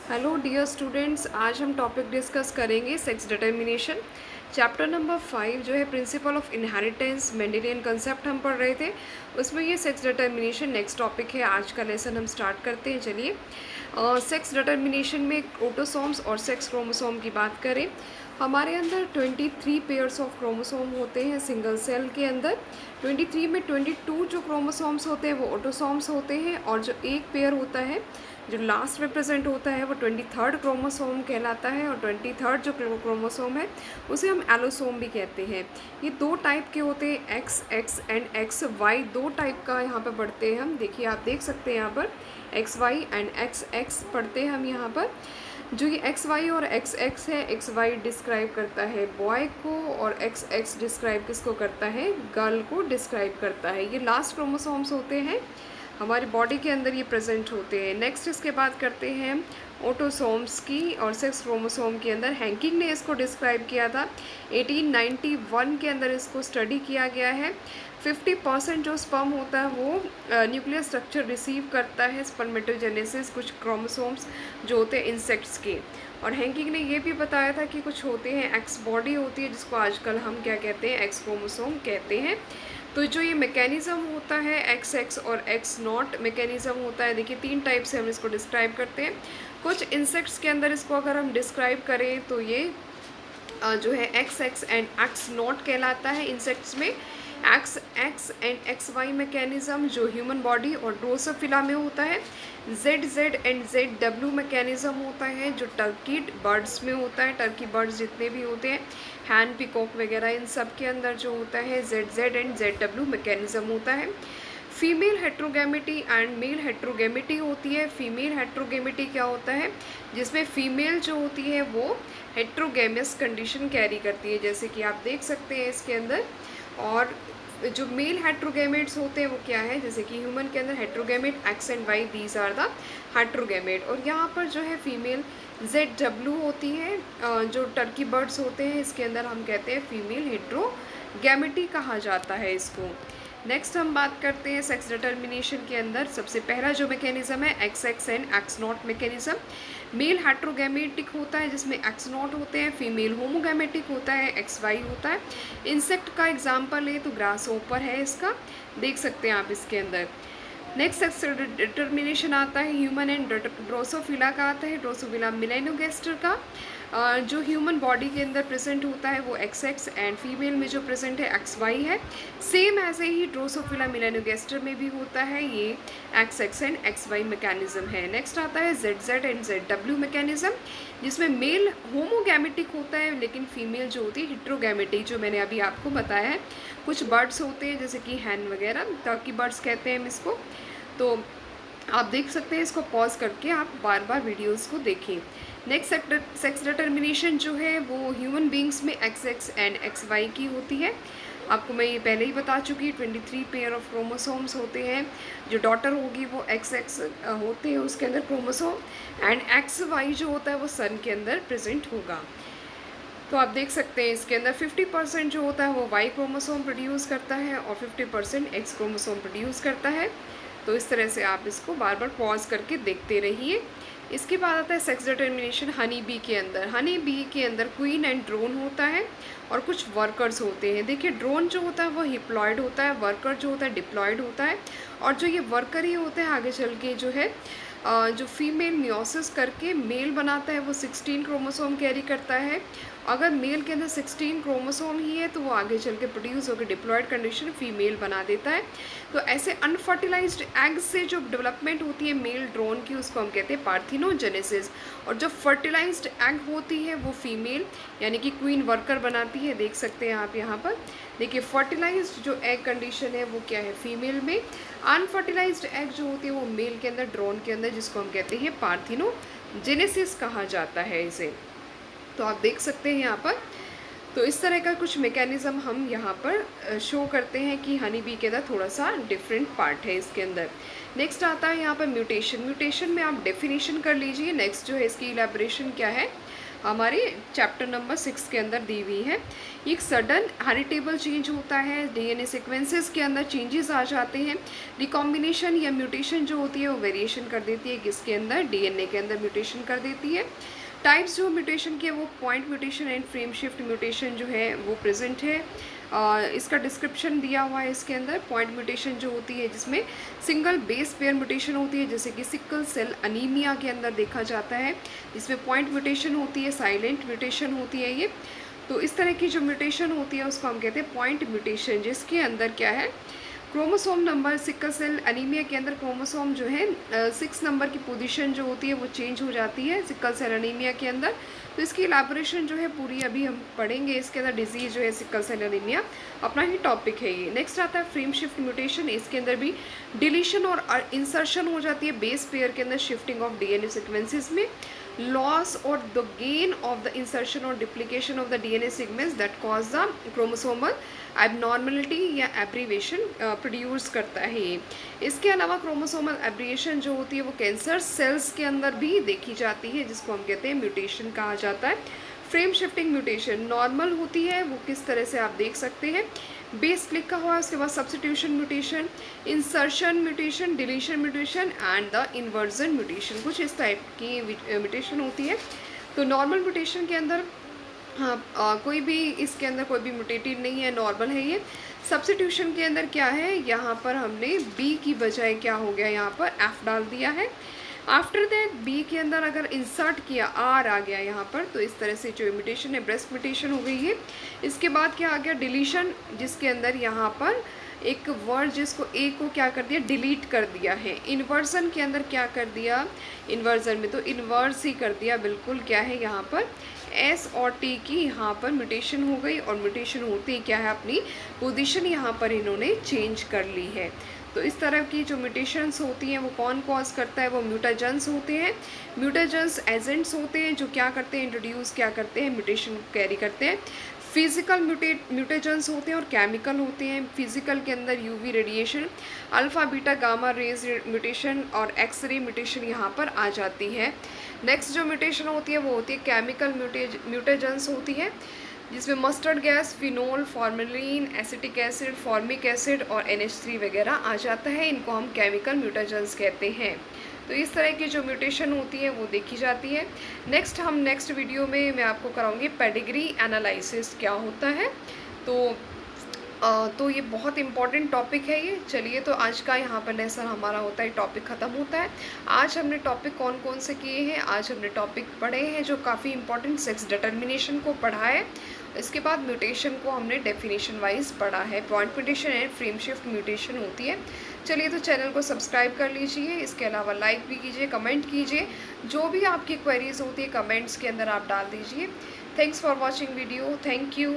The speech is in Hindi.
हेलो डियर स्टूडेंट्स, आज हम टॉपिक डिस्कस करेंगे सेक्स डिटर्मिनेशन। चैप्टर नंबर 5 जो है principle of inheritance Mendelian concept हम पढ़ रहे थे, उसमें ये सेक्स डिटर्मिनेशन नेक्स्ट टॉपिक है। आज का लेसन हम स्टार्ट करते हैं। चलिए, सेक्स डिटर्मिनेशन में ऑटोसोम्स और सेक्स क्रोमोसोम की बात करें। हमारे अंदर 23 पेयर्स ऑफ क्रोमोसोम होते हैं सिंगल सेल के अंदर। 23 में 22 जो क्रोमोसोम्स होते हैं वो ऑटोसोम्स होते हैं, और जो एक पेयर होता है जो लास्ट रिप्रेजेंट होता है वो 23rd क्रोमोसोम कहलाता है। और 23rd जो क्रोमोसोम है उसे हम एलोसोम भी कहते हैं। ये दो टाइप के होते हैं, X X and X Y, दो टाइप का यहाँ पर पढ़ते हैं हम। देखिए, आप देख सकते हैं यहाँ पर X Y and X X पढ़ते हैं हम यहाँ पर। जो ये एक्स वाई और एक्स एक्स है, एक्स वाई डिस्क्राइब करता है बॉय को, और एक्स एक्स डिस्क्राइब किसको करता है, गर्ल को डिस्क्राइब करता है। ये लास्ट क्रोमोसोम्स होते हैं, हमारी बॉडी के अंदर ये प्रेजेंट होते हैं। नेक्स्ट इसके बाद करते हैं ऑटोसोम्स की, और सेक्स क्रोमोसोम के अंदर हैंकिंग ने इसको डिस्क्राइब किया था। 1891 के अंदर इसको स्टडी किया गया है। 50% जो स्पर्म होता है वो न्यूक्लियर स्ट्रक्चर रिसीव करता है स्पर्मेटोजेनेसिस, कुछ क्रोमोसोम्स जो होते हैं इंसेक्ट्स के। और हैंकिंग ने ये भी बताया था कि कुछ होते हैं एक्स बॉडी होती है, जिसको आजकल हम क्या कहते हैं, एक्स क्रोमोसोम कहते हैं। तो जो ये मैकेनिज़्म होता है एक्स एक्स और एक्स नॉट मैकेनिज़्म होता है, देखिए 3 टाइप से हम इसको डिस्क्राइब करते हैं। कुछ इंसेक्ट्स के अंदर इसको अगर हम डिस्क्राइब करें तो ये जो है X X and X not कहलाता है। इंसेक्ट्स में X X and X Y mechanism जो ह्यूमन बॉडी और ड्रोसोफिला में होता है। Z Z and Z W mechanism होता है जो टर्की बर्ड्स में होता है। टर्की बर्ड्स जितने भी होते हैं, हैन पिकॉक वगैरह, इन सब के अंदर जो होता है Z Z and Z W mechanism होता है। फीमेल हेट्रोगेमिटी एंड मेल हेट्रोगेमिटी होती है। फीमेल हेट्रोगेमिटी क्या होता है, जिसमें फीमेल जो होती है वो हेट्रोगेमस कंडीशन कैरी करती है, जैसे कि आप देख सकते हैं इसके अंदर। और जो मेल हेट्रोगेमेट्स होते हैं वो क्या है, जैसे कि ह्यूमन के अंदर heterogamete X and Y, these are the heterogamete. और यहाँ पर जो है फीमेल जेड डब्ल्यू होती है। जो टर्की बर्ड्स होते हैं इसके अंदर हम कहते हैं फीमेल हेट्रोगेमिटी कहा जाता है इसको। नेक्स्ट हम बात करते हैं सेक्स डिटर्मिनेशन के अंदर। सबसे पहला जो मैकेनिज़्म है X X and X not mechanism. Male heterogametic होता है जिसमें एक्स नॉट होते हैं, फीमेल होमोगेमेटिक होता है, एक्स वाई होता है। इंसेक्ट का एग्जाम्पल है तो ग्रास ओपर है इसका, देख सकते हैं आप इसके अंदर। नेक्स्ट सेक्स डिटर्मिनेशन आता है ह्यूमन एंड ड्रोसोफिला का आता है। ड्रोसोफिला मिलेनोगेस्टर का जो ह्यूमन बॉडी के अंदर प्रेजेंट होता है वो एक्स एक्स, एंड फीमेल में जो प्रेजेंट है एक्स वाई है। सेम ऐसे ही ड्रोसोफिला मिलेनोगेस्टर में भी होता है, ये X X and X Y mechanism है। नेक्स्ट आता है Z Z and Z W mechanism, जिसमें मेल होमोगैमेटिक होता है लेकिन फीमेल जो होती है हिट्रोगैमेटिक, जो मैंने अभी आपको बताया है। कुछ बर्ड्स होते हैं जैसे कि हैन वगैरह, टर्की बर्ड्स कहते हैं हम इसको। तो आप देख सकते हैं, इसको पॉज करके आप बार बार वीडियोस को देखें। नेक्स्ट सेक्स डिटर्मिनेशन जो है वो ह्यूमन बींग्स में X X and X Y की होती है। आपको मैं ये पहले ही बता चुकी, 23 पेयर ऑफ क्रोमोसोम्स होते हैं। जो डॉटर होगी वो एक्स एक्स होते हैं उसके अंदर क्रोमोसोम, एंड एक्स वाई जो होता है वो सन के अंदर प्रेजेंट होगा। तो आप देख सकते हैं इसके अंदर 50% जो होता है वो वाई क्रोमोसोम प्रोड्यूस करता है और 50% एक्स क्रोमोसोम प्रोड्यूस करता है। तो इस तरह से आप इसको बार बार पॉज करके देखते रहिए। इसके बाद आता है सेक्स डिटर्मिनेशन हनी बी के अंदर। हनी बी के अंदर क्वीन एंड ड्रोन होता है और कुछ वर्कर्स होते हैं। देखिए, ड्रोन जो होता है वो हिप्लॉयड होता है, वर्कर जो होता है डिप्लॉयड होता है। और जो ये वर्कर ही होते हैं आगे चल के जो है जो फीमेल मियोसिस करके मेल बनाता है वो 16 क्रोमोसोम कैरी करता है। अगर मेल के अंदर 16 क्रोमोसोम ही है तो वो आगे चल के प्रोड्यूस होकर डिप्लॉयड कंडीशन फीमेल बना देता है। तो ऐसे अनफर्टिलाइज्ड एग से जो डेवलपमेंट होती है मेल ड्रोन की, उसको हम कहते हैं पार्थिनोजेनेसिस। और जो फर्टिलाइज्ड एग होती है वो फीमेल यानी कि क्वीन वर्कर बनाती है, देख सकते हैं आप यहाँ पर। देखिए, फर्टिलाइज्ड जो एग कंडीशन है वो क्या है, फीमेल में। अनफर्टिलाइज्ड एग जो होती है वो मेल के अंदर, ड्रोन के अंदर, जिसको हम कहते हैं पार्थिनोजेनेसिस कहा जाता है इसे। तो आप देख सकते हैं यहाँ पर। तो इस तरह का कुछ मैकेनिज़्म हम यहाँ पर शो करते हैं कि हनी बी के अंदर थोड़ा सा डिफरेंट पार्ट है इसके अंदर। नेक्स्ट आता है यहाँ पर म्यूटेशन। म्यूटेशन में आप डेफिनेशन कर लीजिए। नेक्स्ट जो है इसकी इलेबोरेशन क्या है, हमारे चैप्टर नंबर 6 के अंदर दी हुई है। एक सडन हेरिटेबल चेंज होता है, डीएनए सीक्वेंसेस के अंदर चेंजेस आ जाते हैं। रिकॉम्बिनेशन या म्यूटेशन जो होती है वो वेरिएशन कर देती है, किसके अंदर, डीएनए के अंदर म्यूटेशन कर देती है। टाइप्स जो म्यूटेशन के, वो point mutation and frame shift mutation जो है वो प्रेजेंट है। इसका डिस्क्रिप्शन दिया हुआ है इसके अंदर। पॉइंट म्यूटेशन जो होती है जिसमें सिंगल बेस पेयर म्यूटेशन होती है, जैसे कि सिकल सेल अनीमिया के अंदर देखा जाता है, इसमें पॉइंट म्यूटेशन होती है, साइलेंट म्यूटेशन होती है ये। तो इस तरह की जो म्यूटेशन होती है उसको हम कहते हैं पॉइंट म्यूटेशन, जिसके अंदर क्या है, chromosome number, sickle cell anaemia के अंदर क्रोमोसोम जो है 6 नंबर की पोजीशन जो होती है वो चेंज हो जाती है सिकल सेल अनीमिया के अंदर। तो इसकी इलाबोरेशन जो है पूरी अभी हम पढ़ेंगे। इसके अंदर डिजीज जो है सिकल सेल अनीमिया अपना ही टॉपिक है ये। नेक्स्ट आता है फ्रेम शिफ्ट म्यूटेशन। इसके अंदर भी डिलीशन और इंसर्शन हो जाती है बेस पेयर के अंदर, शिफ्टिंग ऑफ डीएनए सीक्वेंसेस में, लॉस और the gain of the insertion और duplication of the DNA segments that cause the chromosomal abnormality या एब्रीवेशन प्रोड्यूस करता है ये। इसके अलावा क्रोमोसोमल एब्रिएशन जो होती है वो कैंसर सेल्स के अंदर भी देखी जाती है, जिसको हम कहते हैं म्यूटेशन कहा जाता है। फ्रेम शिफ्टिंग म्यूटेशन नॉर्मल होती है, वो किस तरह से आप देख सकते हैं, बेस क्लिक का हुआ, उसके बाद substitution mutation, insertion mutation, deletion mutation and the inversion mutation, कुछ इस टाइप की म्यूटेशन होती है। तो नॉर्मल म्यूटेशन के अंदर हाँ कोई भी इसके अंदर कोई भी म्यूटेटिव नहीं है, नॉर्मल है ये। सब्स्टिट्यूशन के अंदर क्या है, यहाँ पर हमने बी की बजाय क्या हो गया, यहाँ पर एफ डाल दिया है। आफ्टर दैट बी के अंदर अगर इंसर्ट किया, आर आ गया यहाँ पर, तो इस तरह से जो म्यूटेशन है ब्रेस्ट म्यूटेशन हो गई है। इसके बाद क्या आ गया, डिलीशन, जिसके अंदर यहाँ पर एक वर्ड जिसको ए को क्या कर दिया, डिलीट कर दिया है। इन्वर्जन के अंदर क्या कर दिया, इन्वर्जन में तो इन्वर्स ही कर दिया बिल्कुल, क्या है यहाँ पर एस और टी की यहाँ पर म्यूटेशन हो गई, और म्यूटेशन होते ही क्या है, अपनी पोजीशन यहाँ पर इन्होंने चेंज कर ली है। तो इस तरह की जो म्यूटेशंस होती हैं वो कौन कॉज करता है, वो म्यूटाजेंस होते हैं। म्यूटाजेंस एजेंट्स होते हैं जो क्या करते हैं, इंट्रोड्यूस क्या करते हैं, म्यूटेशन कैरी करते हैं। फिजिकल म्यूटेजेंस होते हैं और केमिकल होते हैं। फिजिकल के अंदर UV radiation, alpha beta gamma rays mutation और एक्सरे म्यूटेशन यहाँ पर आ जाती है। नेक्स्ट जो म्यूटेशन होती है वो होती है केमिकल म्यूटेजेंस होती है, जिसमें mustard gas, phenol, formalin, acetic acid, formic acid और NH3 वगैरह आ जाता है। इनको हम केमिकल म्यूटेजेंस कहते हैं। तो इस तरह की जो म्यूटेशन होती है वो देखी जाती है। नेक्स्ट वीडियो में मैं आपको कराऊंगी पेडिग्री एनालिसिस क्या होता है। तो ये बहुत इंपॉर्टेंट टॉपिक है ये। चलिए, तो आज का यहाँ पर लेसन हमारा होता है, टॉपिक ख़त्म होता है। आज हमने टॉपिक कौन कौन से किए हैं, आज हमने टॉपिक पढ़े हैं जो काफ़ी इंपॉर्टेंट, सेक्स डिटर्मिनेशन को पढ़ा है। इसके बाद म्यूटेशन को हमने डेफिनेशन वाइज पढ़ा है। Point mutation and frame shift mutation होती है। चलिए, तो चैनल को सब्सक्राइब कर लीजिए, इसके अलावा लाइक भी कीजिए, कमेंट कीजिए, जो भी आपकी क्वेरीज होती है कमेंट्स के अंदर आप डाल दीजिए। Thanks for watching video, thank you.